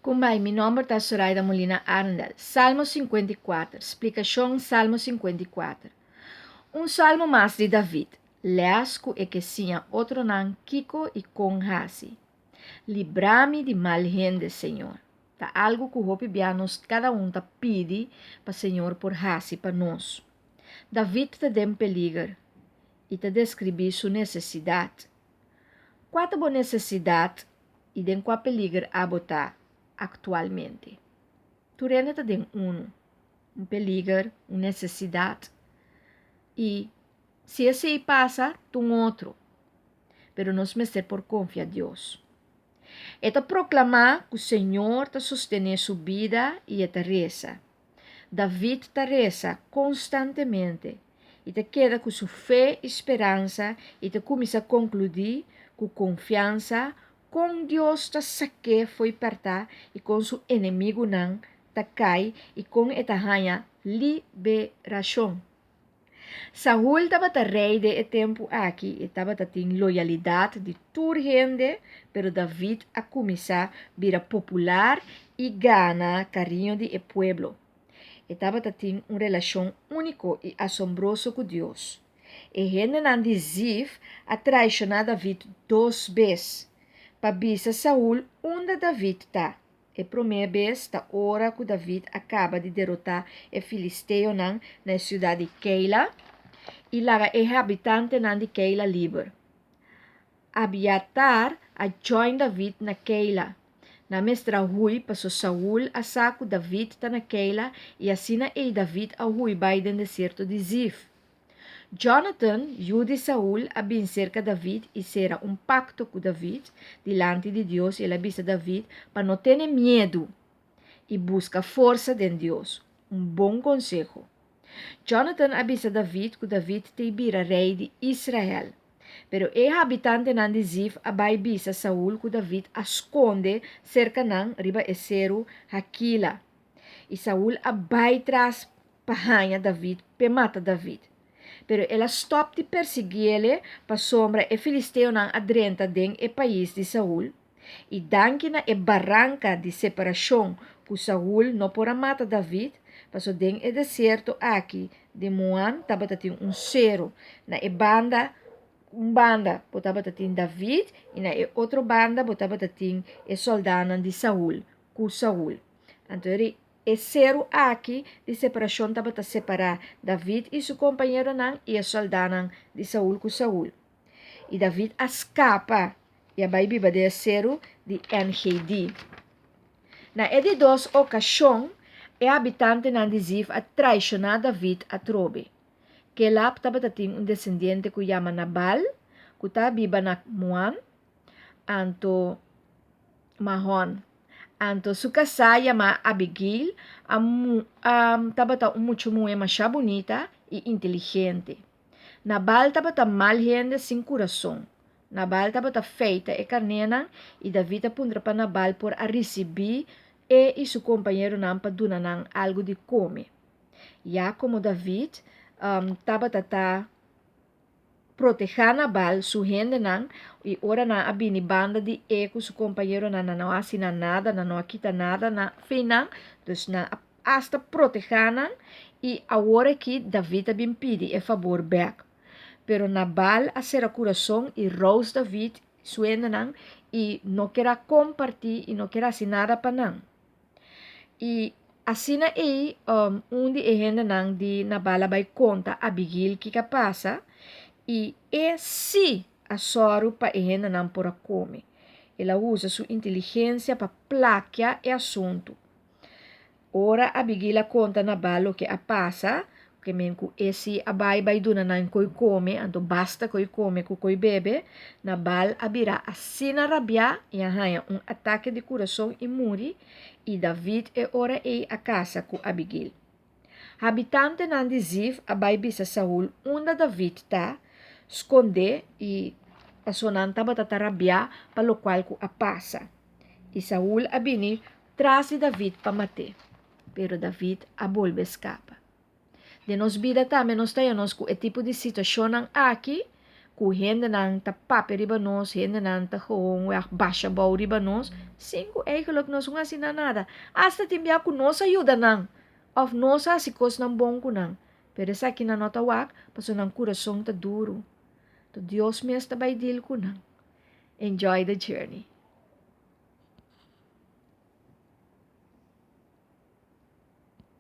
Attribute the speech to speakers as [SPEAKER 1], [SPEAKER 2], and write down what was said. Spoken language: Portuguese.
[SPEAKER 1] Kumbay, mi nombre está Zoraida Molina Arndal. Salmo 54. Explicação Salmo 54. Salmo mais de David. Leasco e que sinha outro nan Kiko e Conhasi. Libra-me de mal gente, Senhor. Tá algo que o hope bianos cada tá pede para Senhor por hasi para nós. David te dem peligro e te descrevi sua necessidade. Qual boa necessidade e den qual peligro a botar atualmente? Tu rende te den peligro, uma necessidade e se esse aí passa, tu outro. Pero nós mestre por confiar em Deus. É proclamar que o Senhor te sustém sua vida e te reza. David te reza constantemente e te queda com sua fé e esperança e te começa a concluir com confiança com Deus te saque foi perta e com seu inimigo não te cai e com esta ranha liberação. Saúl estava rei de tempo aqui e estava tendo loyalidade de toda gente, pero David a começar a vir popular e ganhar carinho de pueblo. Estava tendo uma relação única e assombrosa com Deus. E gente não dizia a traicionar David 2 vezes. Para bisa Saúl onde David está. E primeira vez da hora que David acaba de derrotar o filisteu na cidade de Keila e lá é habitante de Keila livre. Abiatar a join David na Keila. Na mestra hui passou Saúl a saco David tá na Keila e assim David a hui by den deserto de Zif. Jonathan, Jude Saúl, a cerca David e será pacto com David delante de Deus e ele avisa David para não ter medo e busca força de Deus. Bom conselho. Jonathan avisa David que David te vira rei de Israel. Pero habitante de Zif abai bisa Saúl que David esconde cerca nan riba Esero Hakila. E Saúl abai tras pahanha David, pe mata David. Pero ela stop de perseguir-lhe para sombra e filisteu não adrenta den e país de Saúl. E danke na e barranca de separação que Saúl não pora mata David, passou den e deserto aqui de Moan, tava tating cero na e banda, banda botava tating David e na e outra banda botava tating e soldado de Saúl, com Saúl. Então e zero aqui de separação estava a separar David e seu companheiro nan e a soldado de Saúl com Saúl. E David escapa e a Bíblia de zero de NGD. Na de 2 ocasiões, o habitante de Zif a traicionar David a trobe. Que lá estava tendo descendente que chama Nabal, que estava viva na Moan, anto Mahon. Anto su casa llama Abigail, estaba mucho muy más bonita y inteligente. Nabal estaba mal gente sin corazón. Nabal estaba feita e carnena y David apunta para Nabal por a recibir e su compañero nan para donar algo de comer. Ya como David estaba proteger Nabal, su gente nan, e ora na abini banda de eco, su companheiro na não assina nada, na não quita nada, na fina, dus na hasta proteger e agora que David também pede favor back. Pero Nabal a ser a coração e Rose David suena nan e não quer compartilhar e não quer assinar nada para nan. E assina aí onde é gente nan de Nabal vai conta Abigail que passa e se a soro para ela não por come. Ela usa sua inteligência para plaquear o assunto. Ora Abigail conta Nabal o que a passa, que menco esse abai duna não coi come, então basta coi come com coi bebe, Nabal abirá assina rabia e arranha ataque de coração e muri, e David ora a casa com Abigail. Habitante nan de Zif abai bisa Saúl onde David está, esconder e personan estava a rabiar para o qual a passa. E Saúl abini traz de David para matar. Pero David a volve escapa. De nos vida também nós temos com o tipo de situação aqui, hende nang tapape riba nos, hende nang tahong, baixa bau riba nos, 5 eigenlijk nos nga sinanada. Hasta timbia ku nos ayuda nang, of nos asikos nang bom ku nang. Pero sa kinanota wak, paso nang coração ta duro. To Dios me está baidil ku nang. Enjoy the journey.